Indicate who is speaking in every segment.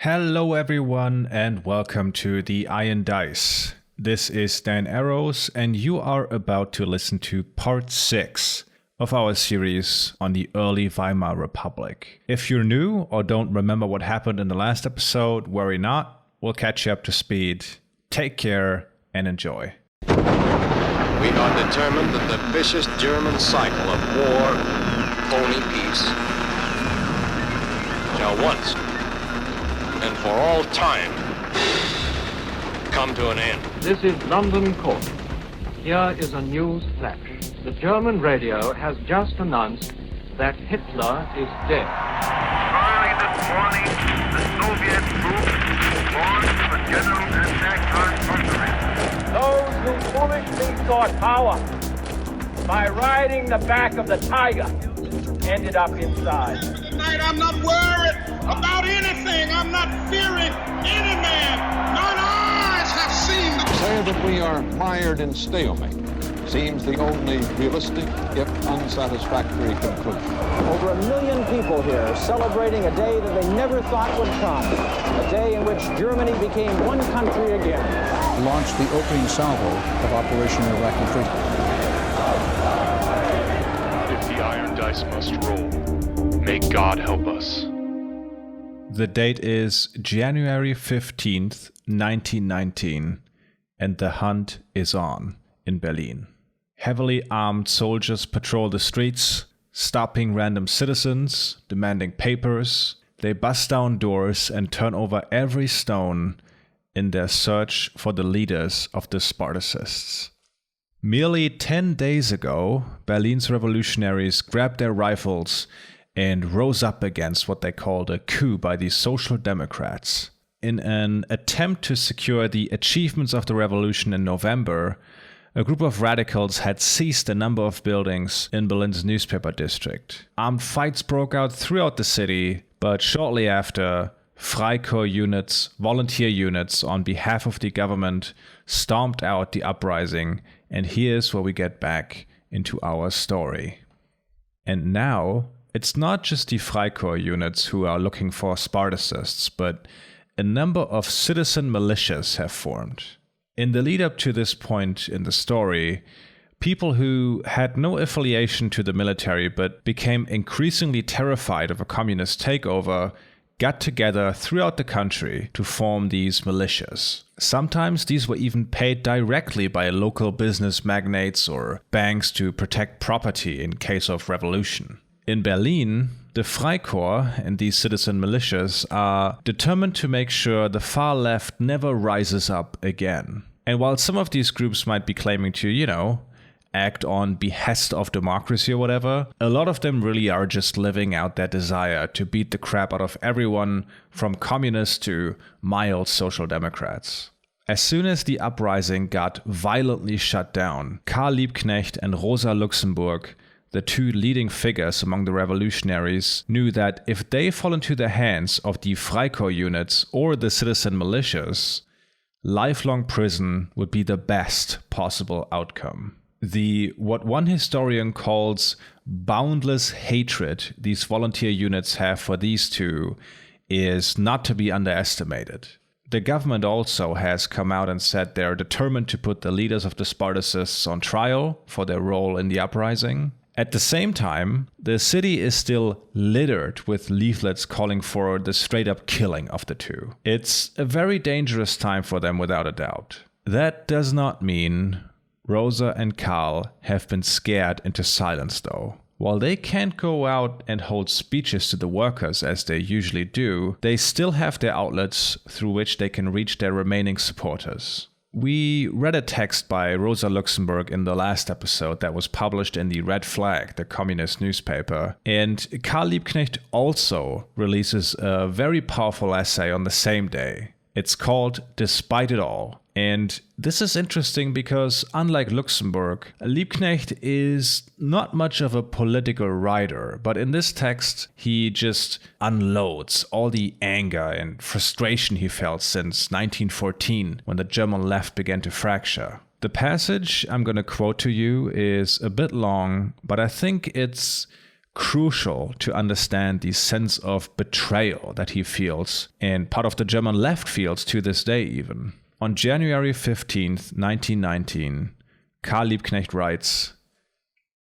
Speaker 1: Hello everyone and welcome to the Iron Dice. This is Dan Arrows and you are about to listen to part 6 of our series on the early Weimar Republic. If you're new or don't remember what happened in the last episode, worry not, we'll catch you up to speed. Take care and enjoy.
Speaker 2: We are determined that the vicious German cycle of war, phony peace, shall once and for all time come to an end.
Speaker 3: This is London Court. Here is a news flash. The German radio has just announced that Hitler is dead.
Speaker 4: Early this morning, the Soviet troops launched the general attack on Hungary.
Speaker 5: Those who foolishly sought power by riding the back of the tiger ended up inside.
Speaker 6: Tonight I'm not worried about anything. I'm not fearing any man. None eyes have seen the...
Speaker 7: Say that we are mired in stalemate seems the only realistic, if unsatisfactory, conclusion.
Speaker 8: Over 1 million people here celebrating a day that they never thought would come. A day in which Germany became one country again.
Speaker 9: Launched the opening salvo of Operation Iraqi Freedom.
Speaker 10: If the Iron Dice must roll, may God help us.
Speaker 1: The date is January 15th, 1919, and the hunt is on in Berlin. Heavily armed soldiers patrol the streets, stopping random citizens, demanding papers. They bust down doors and turn over every stone in their search for the leaders of the Spartacists. Merely 10 days ago, Berlin's revolutionaries grabbed their rifles and rose up against what they called a coup by the Social Democrats. In an attempt to secure the achievements of the revolution in November, a group of radicals had seized a number of buildings in Berlin's newspaper district. Armed fights broke out throughout the city, but shortly after, Freikorps units, volunteer units on behalf of the government, stomped out the uprising, and here's where we get back into our story. And now, it's not just the Freikorps units who are looking for Spartacists, but a number of citizen militias have formed. In the lead up to this point in the story, people who had no affiliation to the military but became increasingly terrified of a communist takeover got together throughout the country to form these militias. Sometimes these were even paid directly by local business magnates or banks to protect property in case of revolution. In Berlin, the Freikorps and these citizen militias are determined to make sure the far left never rises up again. And while some of these groups might be claiming to, act on behest of democracy or whatever, a lot of them really are just living out their desire to beat the crap out of everyone from communists to mild social democrats. As soon as the uprising got violently shut down, Karl Liebknecht and Rosa Luxemburg, the two leading figures among the revolutionaries, knew that if they fall into the hands of the Freikorps units or the citizen militias, lifelong prison would be the best possible outcome. What one historian calls boundless hatred these volunteer units have for these two is not to be underestimated. The government also has come out and said they're determined to put the leaders of the Spartacists on trial for their role in the uprising. At the same time, the city is still littered with leaflets calling for the straight-up killing of the two. It's a very dangerous time for them without a doubt. That does not mean Rosa and Karl have been scared into silence though. While they can't go out and hold speeches to the workers as they usually do, they still have their outlets through which they can reach their remaining supporters. We read a text by Rosa Luxemburg in the last episode that was published in the Red Flag, the communist newspaper, and Karl Liebknecht also releases a very powerful essay on the same day. It's called Despite It All. And this is interesting because, unlike Luxemburg, Liebknecht is not much of a political writer, but in this text, he just unloads all the anger and frustration he felt since 1914, when the German left began to fracture. The passage I'm going to quote to you is a bit long, but I think it's crucial to understand the sense of betrayal that he feels, and part of the German left feels to this day even. On January 15th, 1919, Karl Liebknecht writes,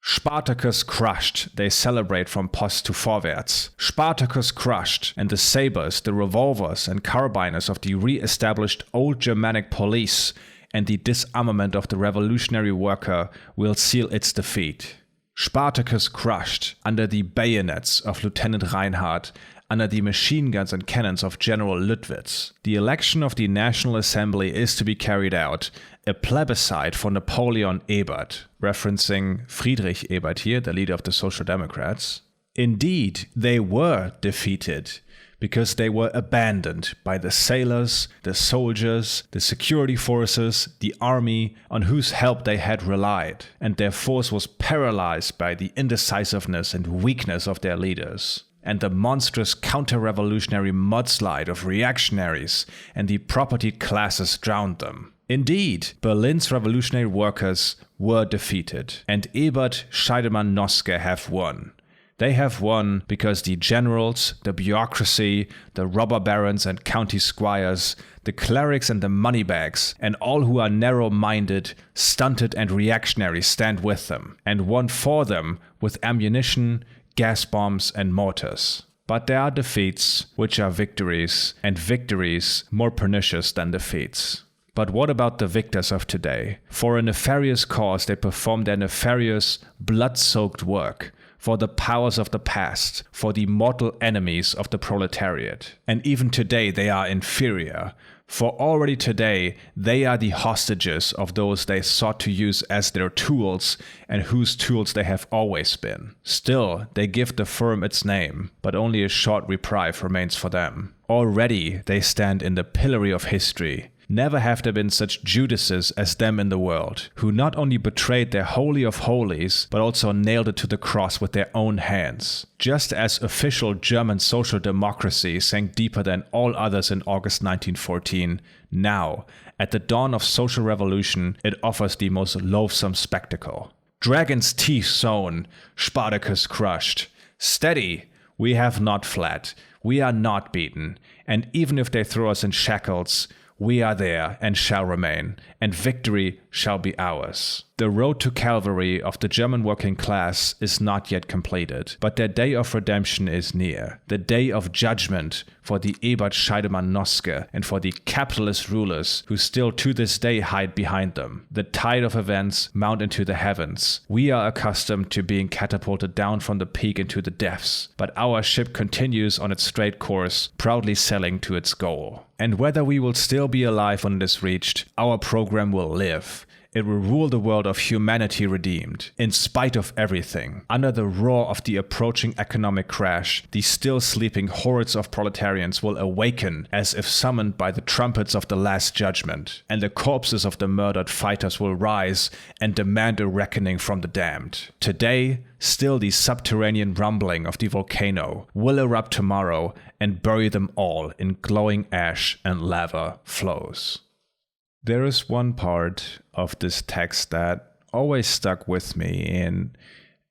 Speaker 1: Spartacus crushed, they celebrate from Post to Vorwärts. Spartacus crushed, and the sabers, the revolvers and carbiners of the re-established old Germanic police and the disarmament of the revolutionary worker will seal its defeat. Spartacus crushed under the bayonets of Lieutenant Reinhardt, under the machine guns and cannons of General Luttwitz. The election of the National Assembly is to be carried out, a plebiscite for Napoleon Ebert, referencing Friedrich Ebert here, the leader of the Social Democrats. Indeed, they were defeated, because they were abandoned by the sailors, the soldiers, the security forces, the army, on whose help they had relied, and their force was paralyzed by the indecisiveness and weakness of their leaders, and the monstrous counter-revolutionary mudslide of reactionaries and the propertied classes drowned them. Indeed, Berlin's revolutionary workers were defeated, and Ebert, Scheidemann, Noske have won. They have won because the generals, the bureaucracy, the robber barons and county squires, the clerics and the moneybags, and all who are narrow-minded, stunted and reactionary stand with them, and won for them with ammunition, gas bombs and mortars. But there are defeats which are victories, and victories more pernicious than defeats. But what about the victors of today? For a nefarious cause they perform their nefarious, blood-soaked work, for the powers of the past, for the mortal enemies of the proletariat. And even today they are inferior, for already today they are the hostages of those they sought to use as their tools and whose tools they have always been. Still, they give the firm its name, but only a short reprieve remains for them. Already they stand in the pillory of history. Never have there been such Judases as them in the world, who not only betrayed their Holy of Holies, but also nailed it to the cross with their own hands. Just as official German social democracy sank deeper than all others in August 1914, now, at the dawn of social revolution, it offers the most loathsome spectacle. Dragon's teeth sown, Spartacus crushed. Steady, we have not fled, we are not beaten, and even if they throw us in shackles, we are there and shall remain, and victory shall be ours. The road to Calvary of the German working class is not yet completed, but their day of redemption is near. The day of judgment for the Ebert Scheidemann Noske and for the capitalist rulers who still to this day hide behind them. The tide of events mount into the heavens. We are accustomed to being catapulted down from the peak into the depths, but our ship continues on its straight course, proudly sailing to its goal. And whether we will still be alive when it is reached, our program will live. It will rule the world of humanity redeemed. In spite of everything, under the roar of the approaching economic crash, the still sleeping hordes of proletarians will awaken as if summoned by the trumpets of the Last Judgment, and the corpses of the murdered fighters will rise and demand a reckoning from the damned. Today, still the subterranean rumbling of the volcano will erupt tomorrow and bury them all in glowing ash and lava flows. There is one part of this text that always stuck with me and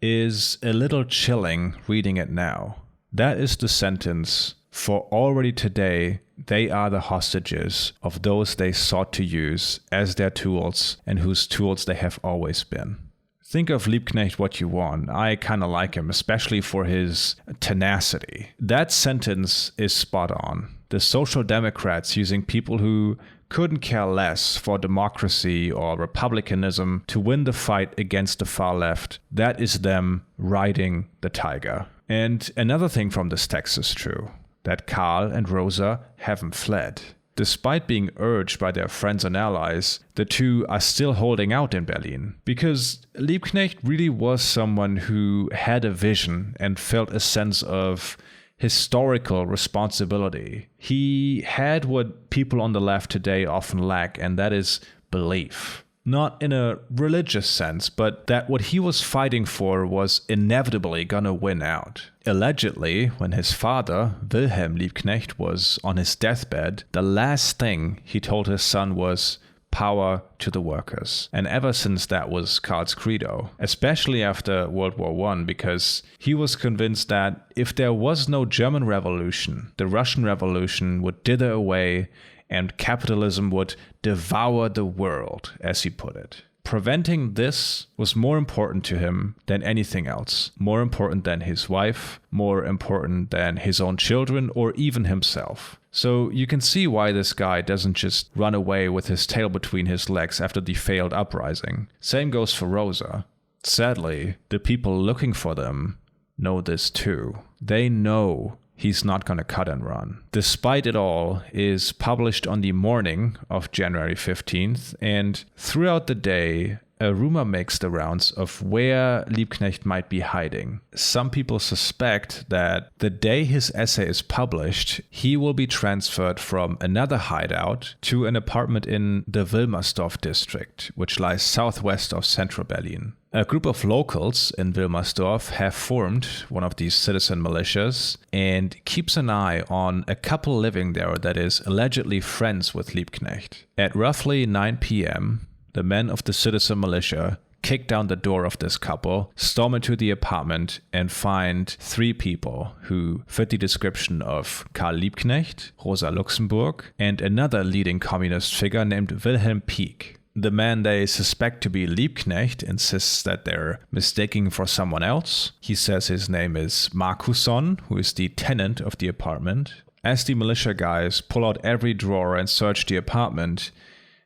Speaker 1: is a little chilling reading it now. That is the sentence, "For already today they are the hostages of those they sought to use as their tools and whose tools they have always been." Think of Liebknecht what you want. I kind of like him, especially for his tenacity. That sentence is spot on. The Social Democrats using people who couldn't care less for democracy or republicanism to win the fight against the far left, that is them riding the tiger. And another thing from this text is true, that Karl and Rosa haven't fled. Despite being urged by their friends and allies, the two are still holding out in Berlin. Because Liebknecht really was someone who had a vision and felt a sense of historical responsibility. He had what people on the left today often lack, and that is belief. Not in a religious sense, but that what he was fighting for was inevitably gonna win out. Allegedly, when his father, Wilhelm Liebknecht, was on his deathbed, the last thing he told his son was, power to the workers. And ever since that was Karl's credo, especially after World War I, because he was convinced that if there was no German Revolution, the Russian Revolution would dither away and capitalism would devour the world, as he put it. Preventing this was more important to him than anything else, more important than his wife, more important than his own children, or even himself. So you can see why this guy doesn't just run away with his tail between his legs after the failed uprising. Same goes for Rosa. Sadly, the people looking for them know this too. They know he's not going to cut and run. Despite it all is published on the morning of January 15th, and throughout the day, a rumor makes the rounds of where Liebknecht might be hiding. Some people suspect that the day his essay is published, he will be transferred from another hideout to an apartment in the Wilmersdorf district, which lies southwest of central Berlin. A group of locals in Wilmersdorf have formed one of these citizen militias and keeps an eye on a couple living there that is allegedly friends with Liebknecht. At roughly 9 p.m., the men of the citizen militia kick down the door of this couple, storm into the apartment, and find 3 people who fit the description of Karl Liebknecht, Rosa Luxemburg, and another leading communist figure named Wilhelm Pieck. The man they suspect to be Liebknecht insists that they're mistaking for someone else. He says his name is Markusson, who is the tenant of the apartment. As the militia guys pull out every drawer and search the apartment,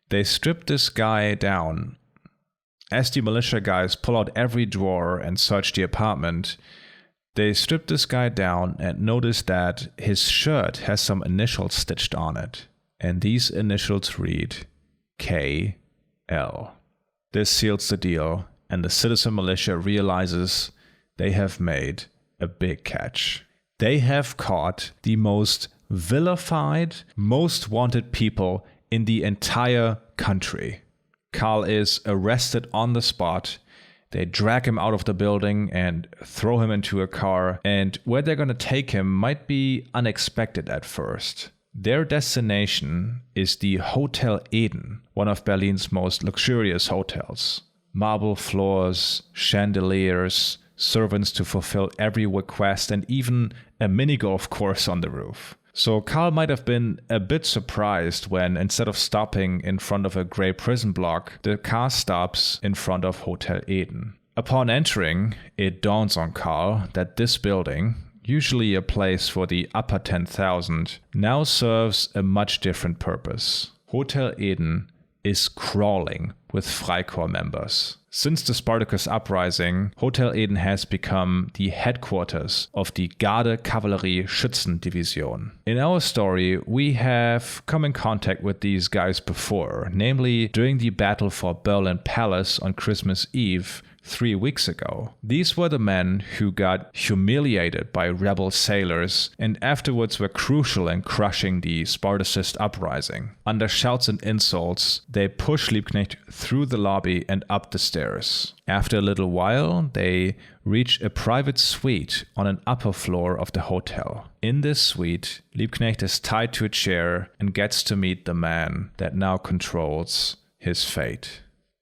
Speaker 1: they strip this guy down. As the militia guys pull out every drawer and search the apartment, they strip this guy down and notice that his shirt has some initials stitched on it. And these initials read K.L. This seals the deal, and the citizen militia realizes they have made a big catch. They have caught the most vilified, most wanted people in the entire country. Karl is arrested on the spot. They drag him out of the building and throw him into a car, and where they're going to take him might be unexpected at first. Their destination is the Hotel Eden, one of Berlin's most luxurious hotels. Marble floors, chandeliers, servants to fulfill every request, and even a mini-golf course on the roof. So Karl might have been a bit surprised when, instead of stopping in front of a grey prison block, the car stops in front of Hotel Eden. Upon entering, it dawns on Karl that this building, usually a place for the upper 10,000, now serves a much different purpose. Hotel Eden is crawling with Freikorps members. Since the Spartacist Uprising, Hotel Eden has become the headquarters of the Garde Kavallerie Schützendivision. In our story, we have come in contact with these guys before, namely during the battle for Berlin Palace on Christmas Eve 3 weeks ago. These were the men who got humiliated by rebel sailors and afterwards were crucial in crushing the Spartacist Uprising. Under shouts and insults, they push Liebknecht through the lobby and up the stairs. After a little while, they reach a private suite on an upper floor of the hotel. In this suite, Liebknecht is tied to a chair and gets to meet the man that now controls his fate.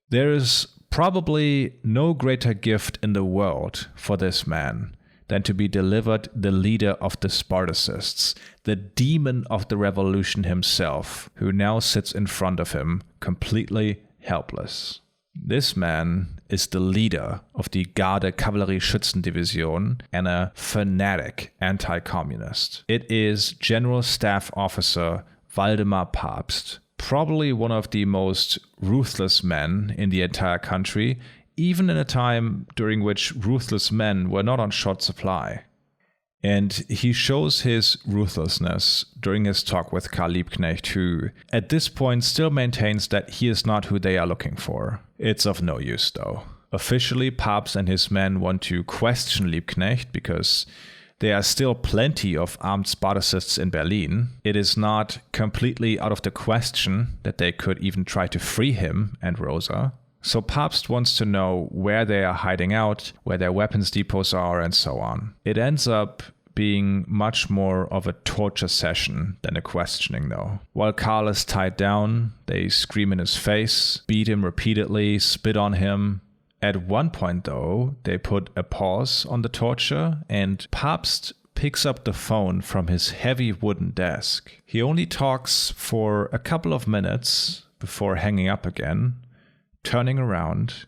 Speaker 1: There is probably no greater gift in the world for this man than to be delivered the leader of the Spartacists, the demon of the revolution himself, who now sits in front of him, completely helpless. This man is the leader of the Garde Kavallerie Schützendivision and a fanatic anti-communist. It is General Staff Officer Waldemar Pabst, probably one of the most ruthless men in the entire country, even in a time during which ruthless men were not on short supply. And he shows his ruthlessness during his talk with Karl Liebknecht, who at this point still maintains that he is not who they are looking for. It's of no use though. Officially, Pabst and his men want to question Liebknecht because there are still plenty of armed Spartacists in Berlin. It is not completely out of the question that they could even try to free him and Rosa. So Pabst wants to know where they are hiding out, where their weapons depots are, and so on. It ends up being much more of a torture session than a questioning though. While Karl is tied down, they scream in his face, beat him repeatedly, spit on him. At one point though, they put a pause on the torture and Pabst picks up the phone from his heavy wooden desk. He only talks for a couple of minutes before hanging up again, turning around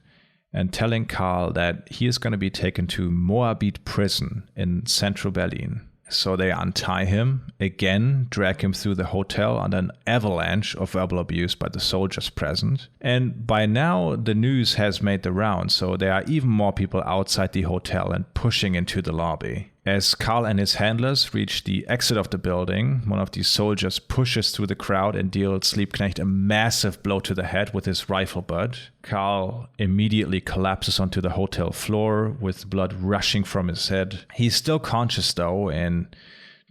Speaker 1: and telling Karl that he is going to be taken to Moabit prison in central Berlin. So they untie him, again drag him through the hotel under an avalanche of verbal abuse by the soldiers present. And by now the news has made the rounds, so there are even more people outside the hotel and pushing into the lobby. As Karl and his handlers reach the exit of the building, one of these soldiers pushes through the crowd and deals Liebknecht a massive blow to the head with his rifle butt. Karl immediately collapses onto the hotel floor with blood rushing from his head. He's still conscious though and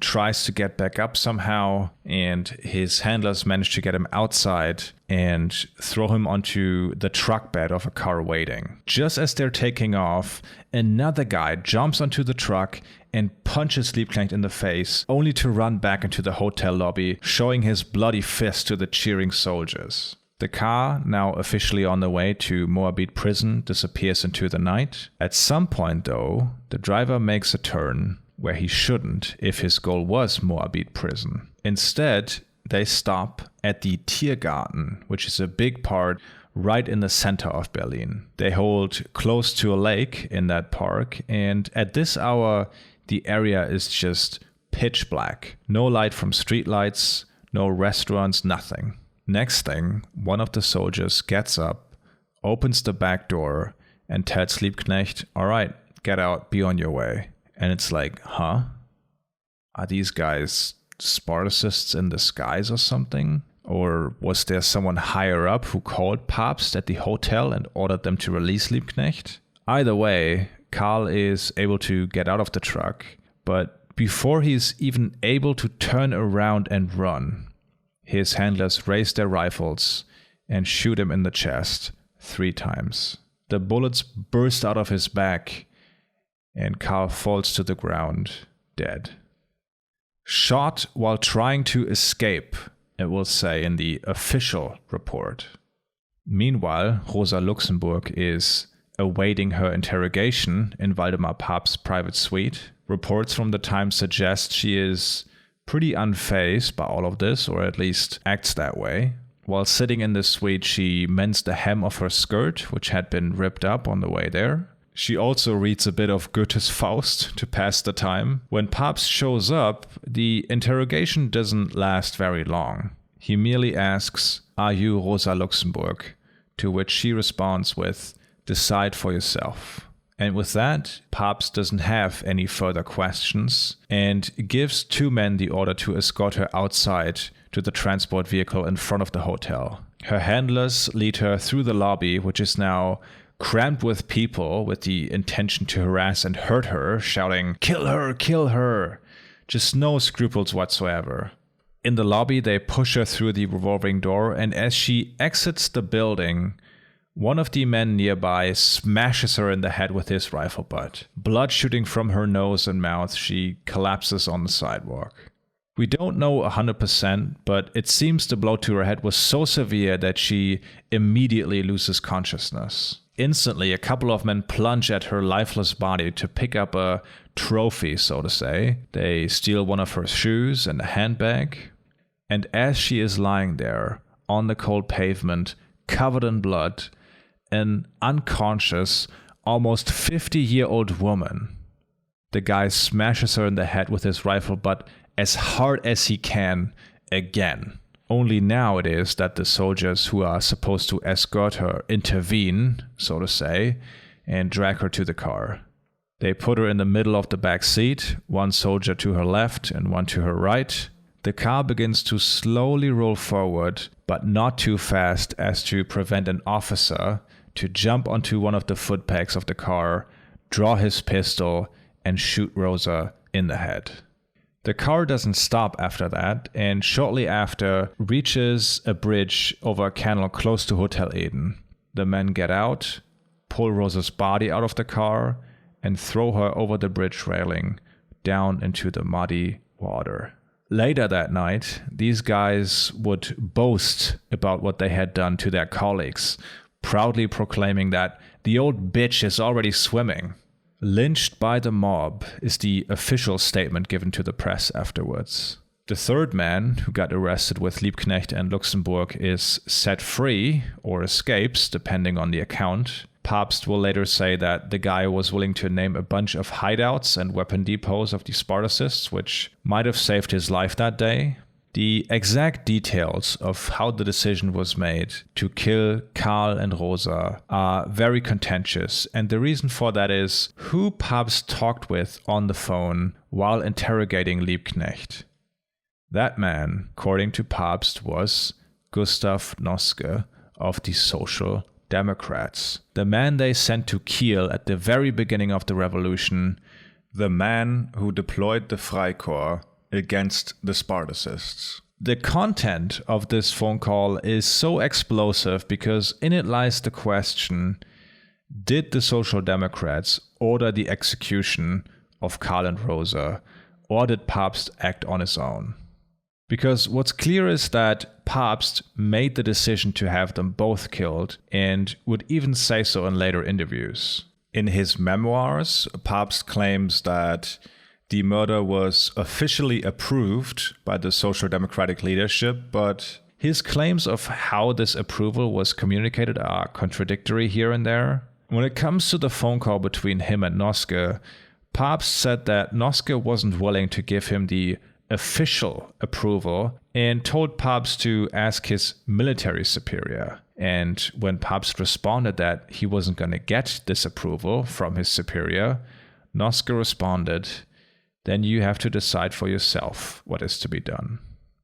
Speaker 1: tries to get back up somehow, and his handlers manage to get him outside and throw him onto the truck bed of a car waiting. Just as they're taking off, another guy jumps onto the truck and punches Liebknecht in the face, only to run back into the hotel lobby, showing his bloody fist to the cheering soldiers. The car, now officially on the way to Moabit prison, disappears into the night. At some point though, the driver makes a turn where he shouldn't if his goal was Moabit prison. Instead, they stop at the Tiergarten, which is a big park right in the center of Berlin. They hold close to a lake in that park, and at this hour, the area is just pitch black. No light from streetlights, no restaurants, nothing. Next thing, one of the soldiers gets up, opens the back door, and tells Liebknecht, "All right, get out, be on your way." And it's like, huh? Are these guys Spartacists in disguise or something? Or was there someone higher up who called Pabst at the hotel and ordered them to release Liebknecht? Either way, Karl is able to get out of the truck, but before he's even able to turn around and run, his handlers raise their rifles and shoot him in the chest 3 times. The bullets burst out of his back, and Karl falls to the ground, dead. Shot while trying to escape, it will say in the official report. Meanwhile, Rosa Luxemburg is awaiting her interrogation in Waldemar Pabst's private suite. Reports from the time suggest she is pretty unfazed by all of this, or at least acts that way. While sitting in the suite, she mends the hem of her skirt, which had been ripped up on the way there. She also reads a bit of Goethe's Faust to pass the time. When Pabst shows up, the interrogation doesn't last very long. He merely asks, "Are you Rosa Luxemburg?" To which she responds with, "Decide for yourself." And with that, Pabst doesn't have any further questions and gives 2 men the order to escort her outside to the transport vehicle in front of the hotel. Her handlers lead her through the lobby, which is now crammed with people with the intention to harass and hurt her, shouting, "Kill her, kill her!" Just no scruples whatsoever. In the lobby, they push her through the revolving door, and as she exits the building, one of the men nearby smashes her in the head with his rifle butt. Blood shooting from her nose and mouth, she collapses on the sidewalk. We don't know 100%, but it seems the blow to her head was so severe that she immediately loses consciousness. Instantly, a couple of men plunge at her lifeless body to pick up a trophy, so to say. They steal one of her shoes and a handbag. And as she is lying there, on the cold pavement, covered in blood, an unconscious, almost 50-year-old woman, the guy smashes her in the head with his rifle butt as hard as he can again. Only now it is that the soldiers who are supposed to escort her intervene, so to say, and drag her to the car. They put her in the middle of the back seat, one soldier to her left and one to her right. The car begins to slowly roll forward, but not too fast as to prevent an officer to jump onto one of the foot pegs of the car, draw his pistol, and shoot Rosa in the head. The car doesn't stop after that, and shortly after reaches a bridge over a canal close to Hotel Eden. The men get out, pull Rosa's body out of the car, and throw her over the bridge railing down into the muddy water. Later that night, these guys would boast about what they had done to their colleagues, proudly proclaiming that the old bitch is already swimming. Lynched by the mob is the official statement given to the press afterwards. The third man who got arrested with Liebknecht and Luxemburg is set free or escapes, depending on the account. Pabst will later say that the guy was willing to name a bunch of hideouts and weapon depots of the Spartacists, which might have saved his life that day. The exact details of how the decision was made to kill Karl and Rosa are very contentious, and the reason for that is who Pabst talked with on the phone while interrogating Liebknecht. That man, according to Pabst, was Gustav Noske of the Social Democrats, the man they sent to Kiel at the very beginning of the revolution, the man who deployed the Freikorps against the Spartacists. The content of this phone call is so explosive because in it lies the question, did the Social Democrats order the execution of Karl and Rosa, or did Pabst act on his own? Because what's clear is that Pabst made the decision to have them both killed and would even say so in later interviews. In his memoirs, Pabst claims that the murder was officially approved by the Social Democratic leadership, but his claims of how this approval was communicated are contradictory here and there. When it comes to the phone call between him and Noske, Pabst said that Noske wasn't willing to give him the official approval and told Pabst to ask his military superior. And when Pabst responded that he wasn't going to get this approval from his superior, Noske responded, "Then you have to decide for yourself what is to be done."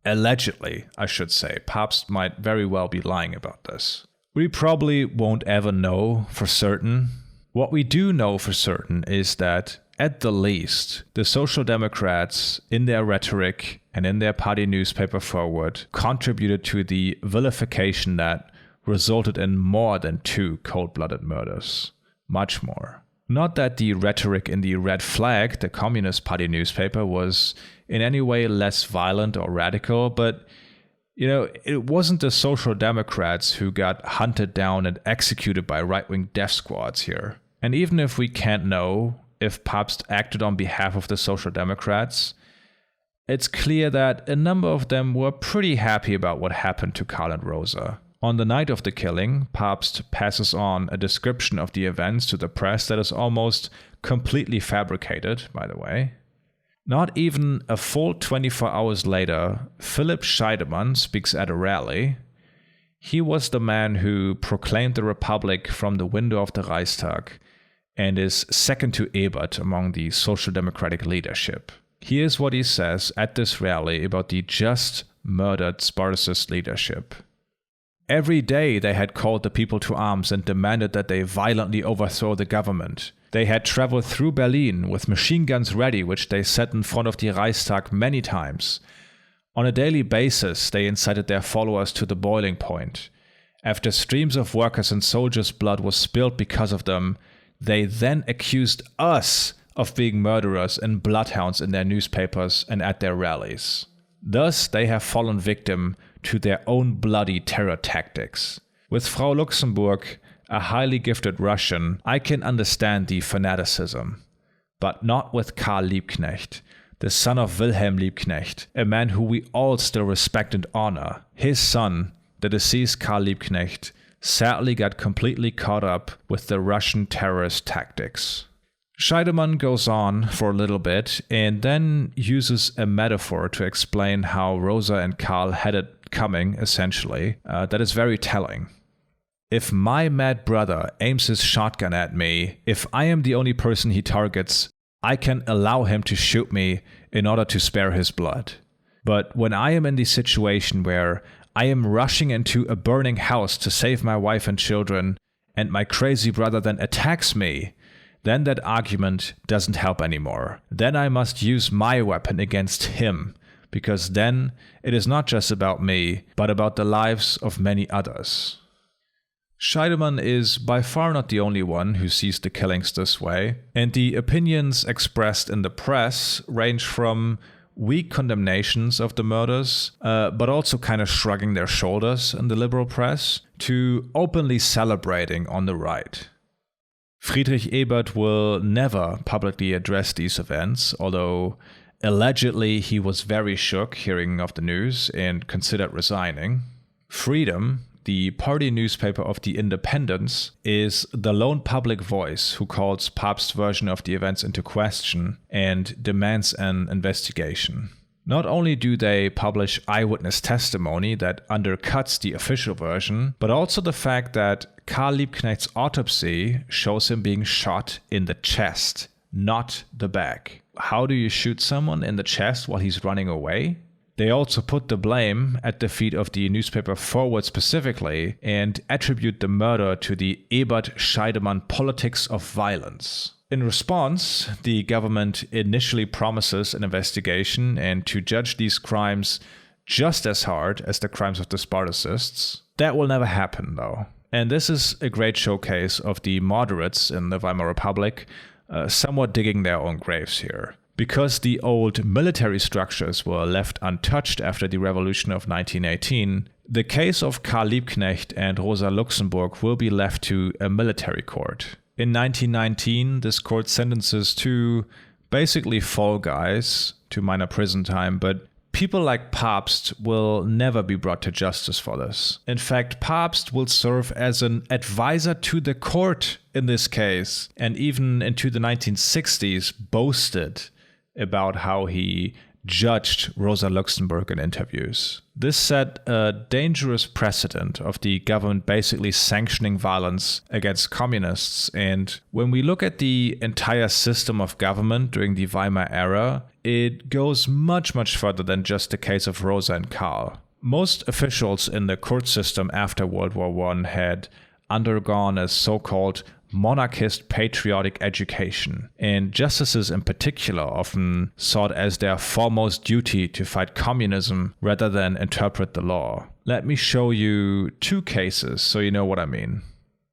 Speaker 1: Allegedly, I should say. Pabst might very well be lying about this. We probably won't ever know for certain. What we do know for certain is that at the least, the Social Democrats, in their rhetoric and in their party newspaper forward, contributed to the vilification that resulted in more than 2 cold-blooded murders. Much more. Not that the rhetoric in the Red Flag, the Communist Party newspaper, was in any way less violent or radical, but, it wasn't the Social Democrats who got hunted down and executed by right-wing death squads here. And even if we can't know if Pabst acted on behalf of the Social Democrats, it's clear that a number of them were pretty happy about what happened to Karl and Rosa. On the night of the killing, Pabst passes on a description of the events to the press that is almost completely fabricated, by the way. Not even a full 24 hours later, Philipp Scheidemann speaks at a rally. He was the man who proclaimed the Republic from the window of the Reichstag and is second to Ebert among the Social Democratic leadership. Here's what he says at this rally about the just murdered Spartacist leadership. Every day they had called the people to arms and demanded that they violently overthrow the government. They had traveled through Berlin with machine guns ready, which they set in front of the Reichstag many times. On a daily basis, they incited their followers to the boiling point. After streams of workers' and soldiers' blood was spilled because of them, they then accused us of being murderers and bloodhounds in their newspapers and at their rallies. Thus, they have fallen victim to their own bloody terror tactics. With Frau Luxemburg, a highly gifted Russian, I can understand the fanaticism. But not with Karl Liebknecht, the son of Wilhelm Liebknecht, a man who we all still respect and honor. His son, the deceased Karl Liebknecht, sadly got completely caught up with the Russian terrorist tactics. Scheidemann goes on for a little bit and then uses a metaphor to explain how Rosa and Karl had it coming, essentially, that is very telling. If my mad brother aims his shotgun at me, if I am the only person he targets, I can allow him to shoot me in order to spare his blood. But when I am in the situation where I am rushing into a burning house to save my wife and children, and my crazy brother then attacks me, then that argument doesn't help anymore. Then I must use my weapon against him, because then it is not just about me, but about the lives of many others. Scheidemann is by far not the only one who sees the killings this way, and the opinions expressed in the press range from weak condemnations of the murders, but also kind of shrugging their shoulders in the liberal press, to openly celebrating on the right. Friedrich Ebert will never publicly address these events, although allegedly he was very shook hearing of the news and considered resigning. Freedom, the party newspaper of the Independents, is the lone public voice who calls Pabst's version of the events into question and demands an investigation. Not only do they publish eyewitness testimony that undercuts the official version, but also the fact that Karl Liebknecht's autopsy shows him being shot in the chest, not the back. How do you shoot someone in the chest while he's running away? They also put the blame at the feet of the newspaper Forward specifically and attribute the murder to the Ebert-Scheidemann politics of violence. In response, the government initially promises an investigation and to judge these crimes just as hard as the crimes of the Spartacists. That will never happen, though. And this is a great showcase of the moderates in the Weimar Republic somewhat digging their own graves here. Because the old military structures were left untouched after the Revolution of 1918, the case of Karl Liebknecht and Rosa Luxemburg will be left to a military court. In 1919, this court sentences two basically fall guys to minor prison time, but people like Pabst will never be brought to justice for this. In fact, Pabst will serve as an advisor to the court in this case, and even into the 1960s boasted about how he judged Rosa Luxemburg in interviews. This set a dangerous precedent of the government basically sanctioning violence against communists, and when we look at the entire system of government during the Weimar era, it goes much, much further than just the case of Rosa and Karl. Most officials in the court system after World War I had undergone a so-called monarchist patriotic education, and justices in particular often saw it as their foremost duty to fight communism rather than interpret the law. Let me show you two cases so you know what I mean.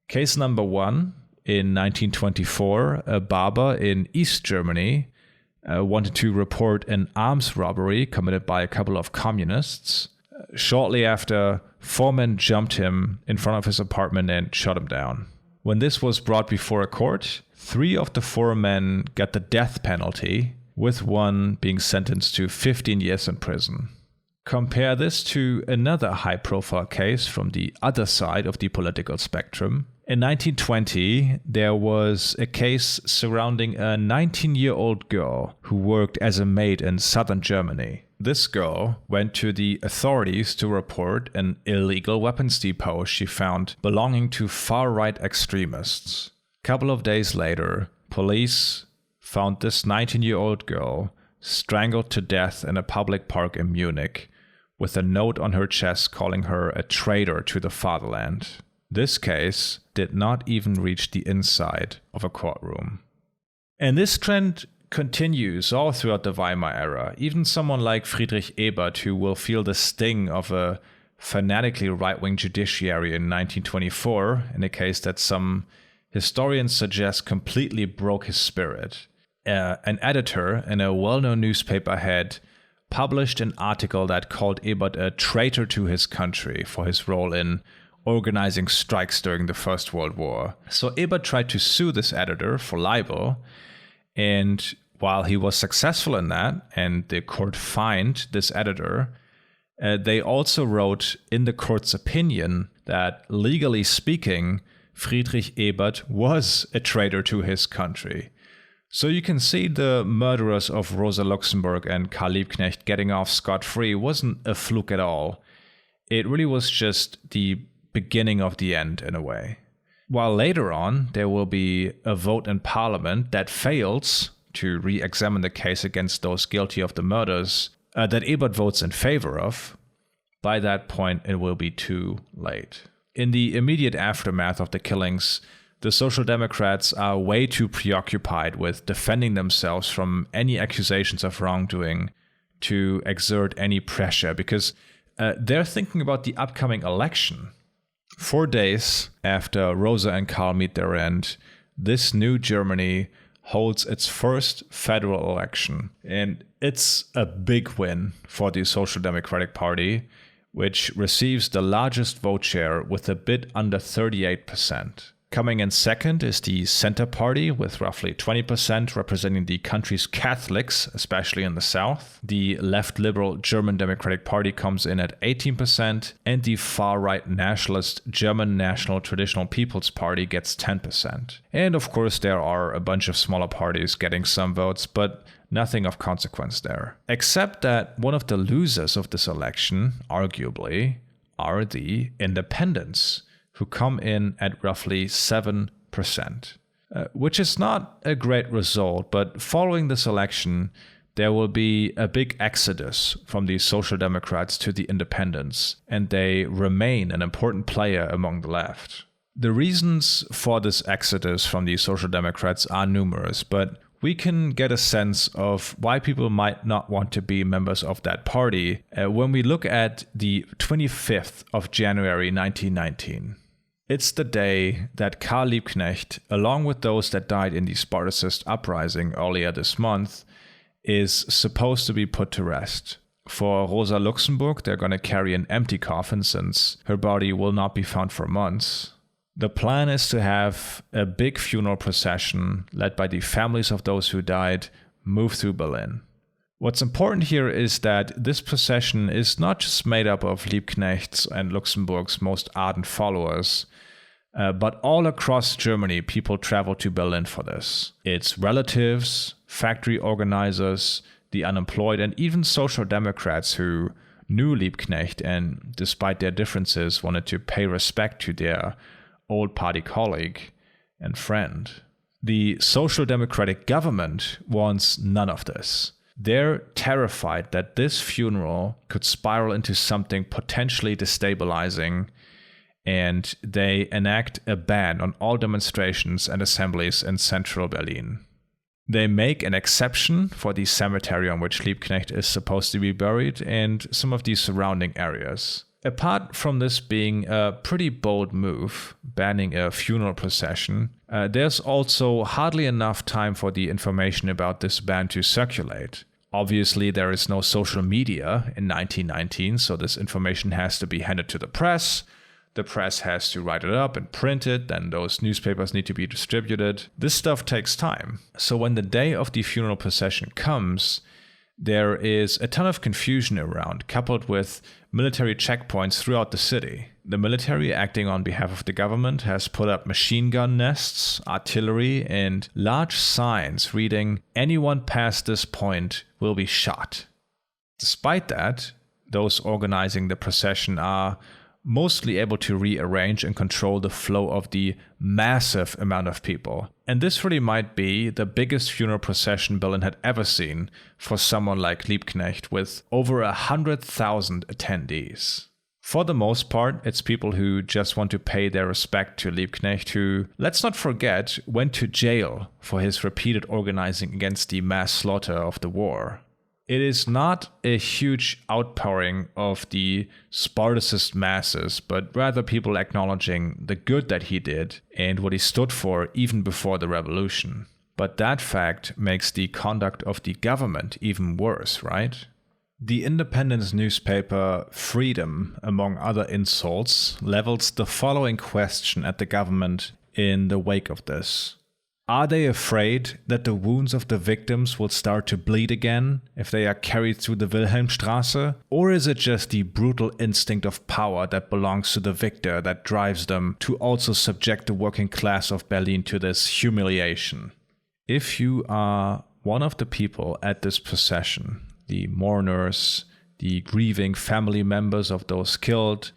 Speaker 1: Case number one, in 1924, a barber in East Germany wanted to report an arms robbery committed by a couple of communists. Shortly after, 4 men jumped him in front of his apartment and shot him down. When this was brought before a court, 3 of the 4 men got the death penalty, with one being sentenced to 15 years in prison. Compare this to another high-profile case from the other side of the political spectrum. In 1920, there was a case surrounding a 19-year-old girl who worked as a maid in southern Germany. This girl went to the authorities to report an illegal weapons depot she found belonging to far-right extremists. A couple of days later, police found this 19-year-old girl strangled to death in a public park in Munich, with a note on her chest calling her a traitor to the fatherland. This case did not even reach the inside of a courtroom. And this trend continues all throughout the Weimar era. Even someone like Friedrich Ebert, who will feel the sting of a fanatically right-wing judiciary in 1924, in a case that some historians suggest completely broke his spirit. An editor in a well-known newspaper had published an article that called Ebert a traitor to his country for his role in organizing strikes during the First World War. So Ebert tried to sue this editor for libel, and while he was successful in that, and the court fined this editor, they also wrote in the court's opinion that, legally speaking, Friedrich Ebert was a traitor to his country. So you can see the murderers of Rosa Luxemburg and Karl Liebknecht getting off scot-free wasn't a fluke at all. It really was just the beginning of the end in a way. While later on, there will be a vote in parliament that fails to re-examine the case against those guilty of the murders that Ebert votes in favor of. By that point, it will be too late. In the immediate aftermath of the killings, the Social Democrats are way too preoccupied with defending themselves from any accusations of wrongdoing to exert any pressure, because they're thinking about the upcoming election. 4 days after Rosa and Karl meet their end, this new Germany holds its first federal election. And it's a big win for the Social Democratic Party, which receives the largest vote share with a bit under 38%. Coming in second is the Center Party with roughly 20%, representing the country's Catholics, especially in the south. The left liberal German Democratic Party comes in at 18%, and the far-right nationalist German National Traditional People's Party gets 10%. And of course there are a bunch of smaller parties getting some votes, but nothing of consequence there. Except that one of the losers of this election, arguably, are the independents, who come in at roughly 7%, which is not a great result, but following this election, there will be a big exodus from the Social Democrats to the independents, and they remain an important player among the left. The reasons for this exodus from the Social Democrats are numerous, but we can get a sense of why people might not want to be members of that party when we look at the 25th of January 1919. It's the day that Karl Liebknecht, along with those that died in the Spartacist Uprising earlier this month, is supposed to be put to rest. For Rosa Luxemburg, they're going to carry an empty coffin since her body will not be found for months. The plan is to have a big funeral procession led by the families of those who died move through Berlin. What's important here is that this procession is not just made up of Liebknecht's and Luxemburg's most ardent followers, but all across Germany people travel to Berlin for this. It's relatives, factory organizers, the unemployed, and even social democrats who knew Liebknecht and, despite their differences, wanted to pay respect to their old party colleague and friend. The Social Democratic government wants none of this. They're terrified that this funeral could spiral into something potentially destabilizing, and they enact a ban on all demonstrations and assemblies in central Berlin. They make an exception for the cemetery on which Liebknecht is supposed to be buried and some of the surrounding areas. Apart from this being a pretty bold move, banning a funeral procession, there's also hardly enough time for the information about this ban to circulate. Obviously, there is no social media in 1919, so this information has to be handed to the press. The press has to write it up and print it, then those newspapers need to be distributed. This stuff takes time. So when the day of the funeral procession comes, there is a ton of confusion around, coupled with military checkpoints throughout the city. The military, acting on behalf of the government, has put up machine gun nests, artillery, and large signs reading, "Anyone past this point will be shot." Despite that, those organizing the procession are mostly able to rearrange and control the flow of the massive amount of people. And this really might be the biggest funeral procession Berlin had ever seen for someone like Liebknecht, with over 100,000 attendees. For the most part, it's people who just want to pay their respect to Liebknecht, who, let's not forget, went to jail for his repeated organizing against the mass slaughter of the war. It is not a huge outpouring of the Spartacist masses, but rather people acknowledging the good that he did and what he stood for even before the revolution. But that fact makes the conduct of the government even worse, right? The independence newspaper Frieden, among other insults, levels the following question at the government in the wake of this. Are they afraid that the wounds of the victims will start to bleed again if they are carried through the Wilhelmstrasse? Or is it just the brutal instinct of power that belongs to the victor that drives them to also subject the working class of Berlin to this humiliation? If you are one of the people at this procession, the mourners, the grieving family members of those killed,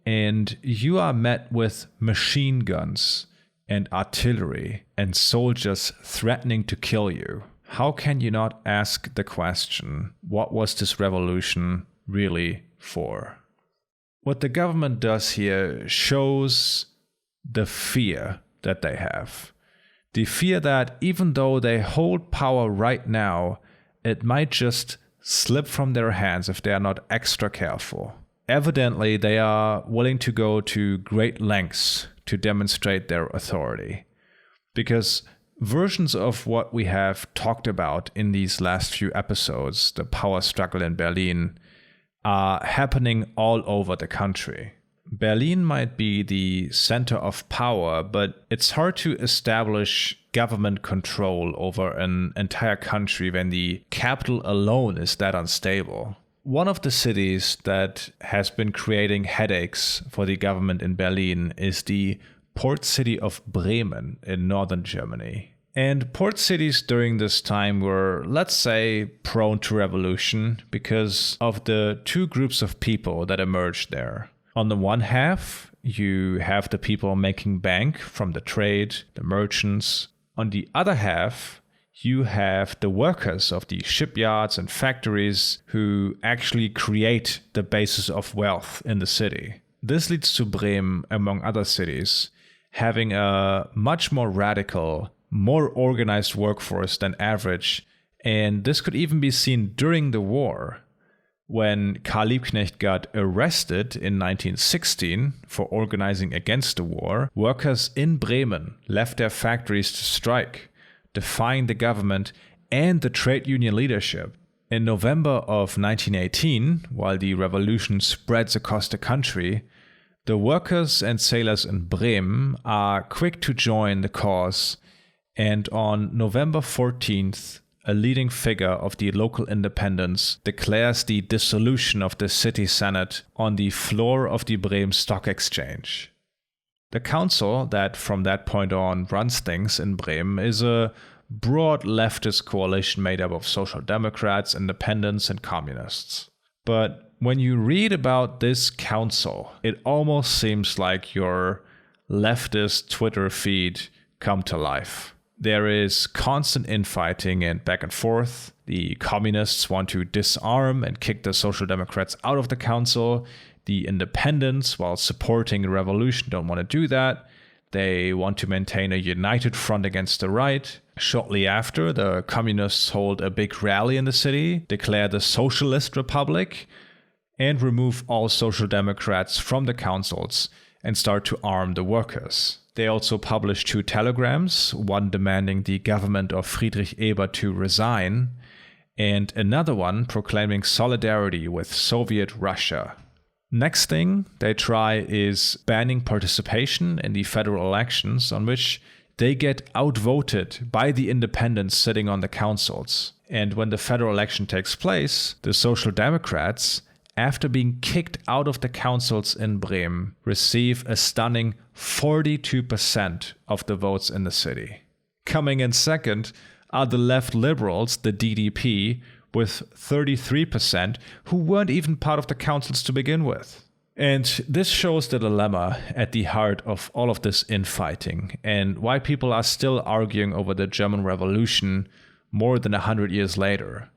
Speaker 1: and you are met with machine guns and artillery and soldiers threatening to kill you, how can you not ask the question, what was this revolution really for? What the government does here shows the fear that they have. The fear that even though they hold power right now, it might just slip from their hands if they are not extra careful. evidently they are willing to go to great lengths to demonstrate their authority. Because versions of what we have talked about in these last few episodes, the power struggle in Berlin, are happening all over the country. Berlin might be the center of power, but it's hard to establish government control over an entire country when the capital alone is that unstable. One of the cities that has been creating headaches for the government in Berlin is the port city of Bremen in northern Germany. And port cities during this time were, let's say, prone to revolution because of the two groups of people that emerged there. On the one half, you have the people making bank from the trade, the merchants. On the other half, you have the workers of the shipyards and factories who actually create the basis of wealth in the city. This leads to Bremen, among other cities, having a much more radical, more organized workforce than average, and this could even be seen during the war. When Karl Liebknecht got arrested in 1916 for organizing against the war, workers in Bremen left their factories to strike, defying the government and the trade union leadership. In November of 1918, while the revolution spreads across the country, the workers and sailors in Bremen are quick to join the cause, and on November 14th, a leading figure of the local independence declares the dissolution of the city senate on the floor of the Bremen Stock Exchange. The council that from that point on runs things in Bremen is a broad leftist coalition made up of social democrats, independents, and communists. But when you read about this council, it almost seems like your leftist Twitter feed come to life. There is constant infighting and back and forth. The communists want to disarm and kick the social democrats out of the council. The independents, while supporting the revolution, don't want to do that. They want to maintain a united front against the right. Shortly after, the communists hold a big rally in the city, declare the Socialist Republic, and remove all social democrats from the councils and start to arm the workers. They also published 2 telegrams, one demanding the government of Friedrich Ebert to resign, and another one proclaiming solidarity with Soviet Russia. Next thing they try is banning participation in the federal elections, on which they get outvoted by the independents sitting on the councils. And when the federal election takes place, the Social Democrats, after being kicked out of the councils in Bremen, receive a stunning 42% of the votes in the city. Coming in second are the left liberals, the DDP, with 33%, who weren't even part of the councils to begin with. And this shows the dilemma at the heart of all of this infighting and why people are still arguing over the German Revolution more than 100 years later.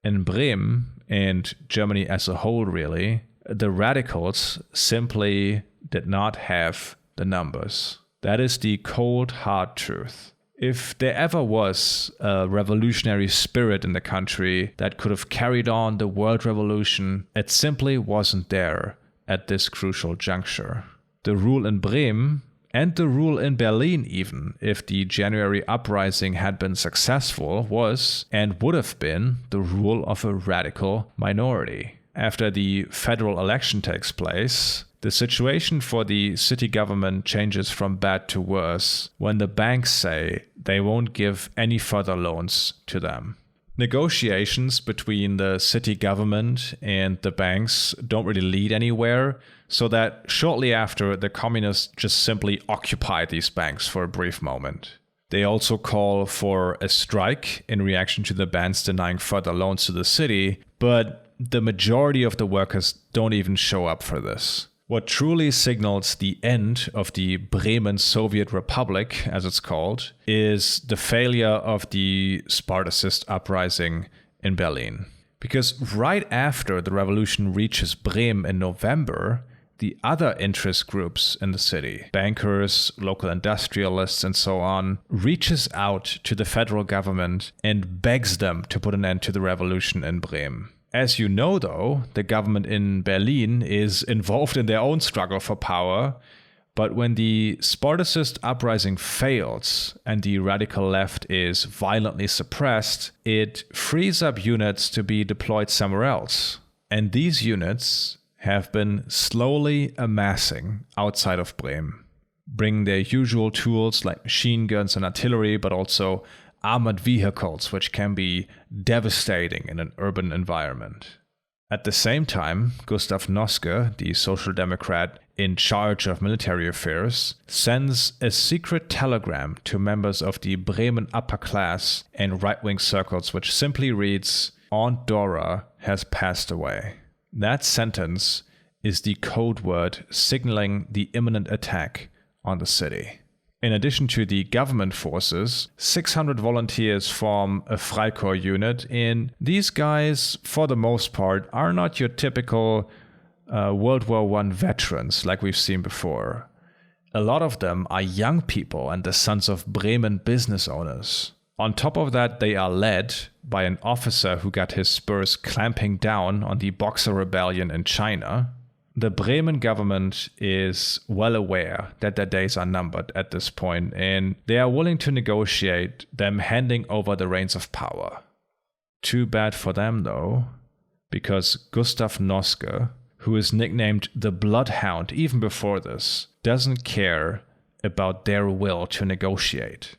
Speaker 1: In Bremen, and Germany as a whole really, the radicals simply did not have the numbers. That is the cold, hard truth. If there ever was a revolutionary spirit in the country that could have carried on the world revolution, it simply wasn't there at this crucial juncture. The rule in Bremen, and the rule in Berlin even, if the January uprising had been successful, was and would have been the rule of a radical minority. After the federal election takes place, the situation for the city government changes from bad to worse when the banks say they won't give any further loans to them. Negotiations between the city government and the banks don't really lead anywhere, so that shortly after, the communists just simply occupy these banks for a brief moment. They also call for a strike in reaction to the banks denying further loans to the city, but the majority of the workers don't even show up for this. What truly signals the end of the Bremen Soviet Republic, as it's called, is the failure of the Spartacist Uprising in Berlin. Because right after the revolution reaches Bremen in November, the other interest groups in the city, bankers, local industrialists, and so on, reaches out to the federal government and begs them to put an end to the revolution in Bremen. As you know, though, the government in Berlin is involved in their own struggle for power. But when the Spartacist Uprising fails and the radical left is violently suppressed, it frees up units to be deployed somewhere else. And these units have been slowly amassing outside of Bremen, bringing their usual tools like machine guns and artillery, but also armored vehicles, which can be devastating in an urban environment. At the same time, Gustav Noske, the Social Democrat in charge of military affairs, sends a secret telegram to members of the Bremen upper class and right-wing circles, which simply reads, "Aunt Dora has passed away." That sentence is the code word signaling the imminent attack on the city. In addition to the government forces, 600 volunteers form a Freikorps unit, and these guys, for the most part, are not your typical World War I veterans like we've seen before. A lot of them are young people and the sons of Bremen business owners. On top of that, they are led by an officer who got his spurs clamping down on the Boxer Rebellion in China. The Bremen government is well aware that their days are numbered at this point, and they are willing to negotiate them handing over the reins of power. Too bad for them, though, because Gustav Noske, who is nicknamed the Bloodhound even before this, doesn't care about their will to negotiate.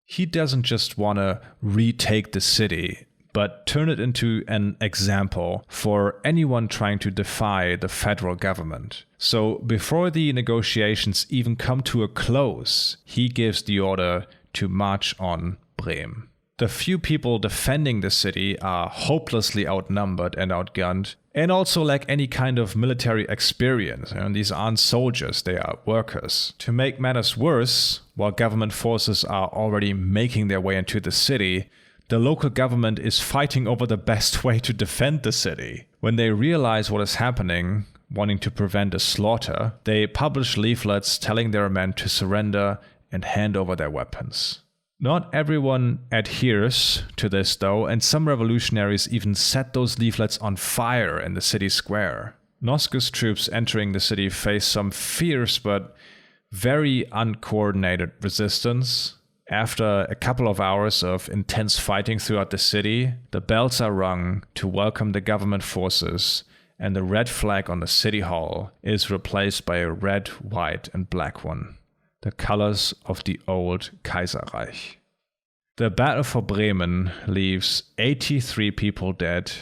Speaker 1: He doesn't just want to retake the city, but turn it into an example for anyone trying to defy the federal government. So before the negotiations even come to a close, he gives the order to march on Bremen. The few people defending the city are hopelessly outnumbered and outgunned, and also lack any kind of military experience. These aren't soldiers, they are workers. To make matters worse, while government forces are already making their way into the city, the local government is fighting over the best way to defend the city. When they realize what is happening, wanting to prevent a slaughter, they publish leaflets telling their men to surrender and hand over their weapons. Not everyone adheres to this, though, and some revolutionaries even set those leaflets on fire in the city square. Noske's troops entering the city face some fierce but very uncoordinated resistance. After a couple of hours of intense fighting throughout the city, the bells are rung to welcome the government forces, and the red flag on the city hall is replaced by a red, white, and black one, the colors of the old Kaiserreich. The Battle for Bremen leaves 83 people dead.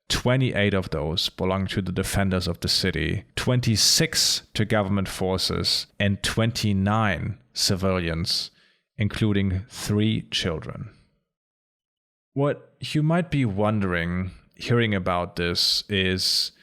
Speaker 1: 28 of those belong to the defenders of the city, 26 to government forces, and 29 civilians, including 3 children. What you might be wondering, hearing about this, is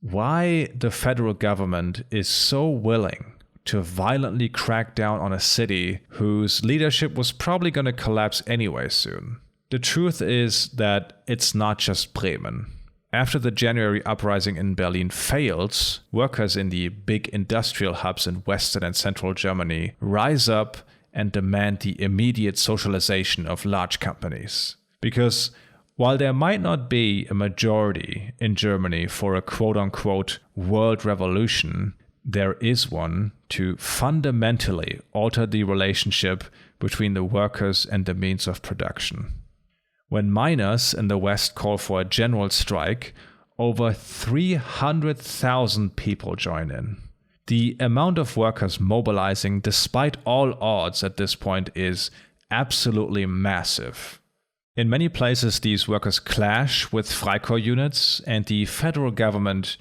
Speaker 1: why the federal government is so willing to violently crack down on a city whose leadership was probably going to collapse anyway soon. The truth is that it's not just Bremen. After the January uprising in Berlin fails, workers in the big industrial hubs in Western and Central Germany rise up and demand the immediate socialization of large companies. Because while there might not be a majority in Germany for a quote-unquote world revolution, there is one to fundamentally alter the relationship between the workers and the means of production. When miners in the West call for a general strike, over 300,000 people join in. The amount of workers mobilizing despite all odds at this point is absolutely massive. In many places, these workers clash with Freikorps units, and the federal government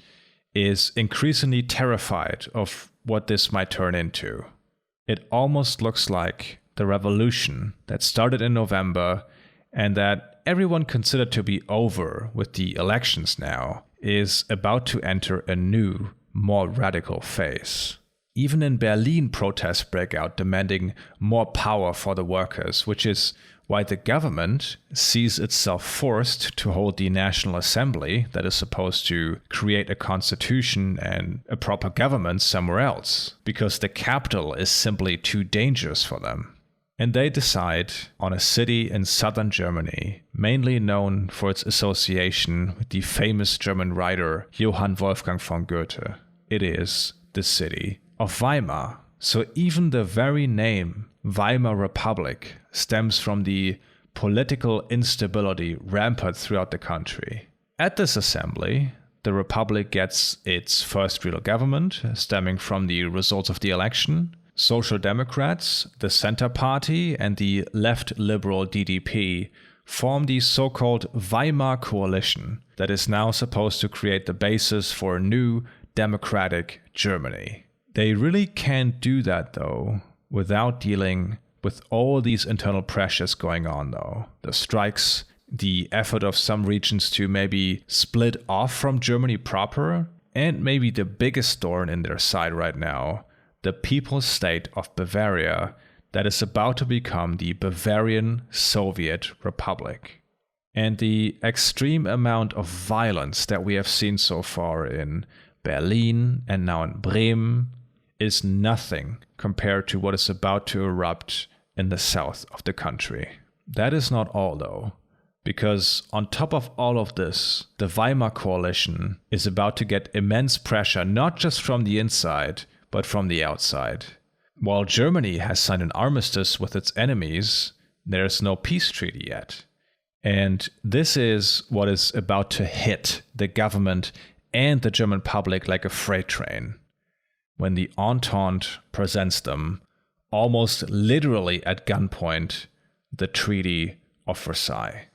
Speaker 1: is increasingly terrified of what this might turn into. It almost looks like the revolution that started in November and that everyone considered to be over with the elections now is about to enter a new, more radical phase. Even in Berlin, protests break out demanding more power for the workers, which is why the government sees itself forced to hold the National Assembly that is supposed to create a constitution and a proper government somewhere else, because the capital is simply too dangerous for them. And they decide on a city in southern Germany, mainly known for its association with the famous German writer Johann Wolfgang von Goethe. It is the city of Weimar. So even the very name Weimar Republic stems from the political instability rampant throughout the country. At this assembly, the Republic gets its first real government, stemming from the results of the election. Social Democrats, the Center Party, and the left liberal DDP form the so-called Weimar Coalition that is now supposed to create the basis for a new democratic Germany. They really can't do that, though, without dealing with all these internal pressures going on, though. The strikes, the effort of some regions to maybe split off from Germany proper, and maybe the biggest thorn in their side right now, the People's State of Bavaria that is about to become the Bavarian Soviet Republic. And the extreme amount of violence that we have seen so far in Berlin and now in Bremen is nothing compared to what is about to erupt in the south of the country. That is not all, though, because on top of all of this, the Weimar Coalition is about to get immense pressure, not just from the inside, but from the outside. While Germany has signed an armistice with its enemies, there is no peace treaty yet. And this is what is about to hit the government and the German public like a freight train, when the Entente presents them, almost literally at gunpoint, the Treaty of Versailles.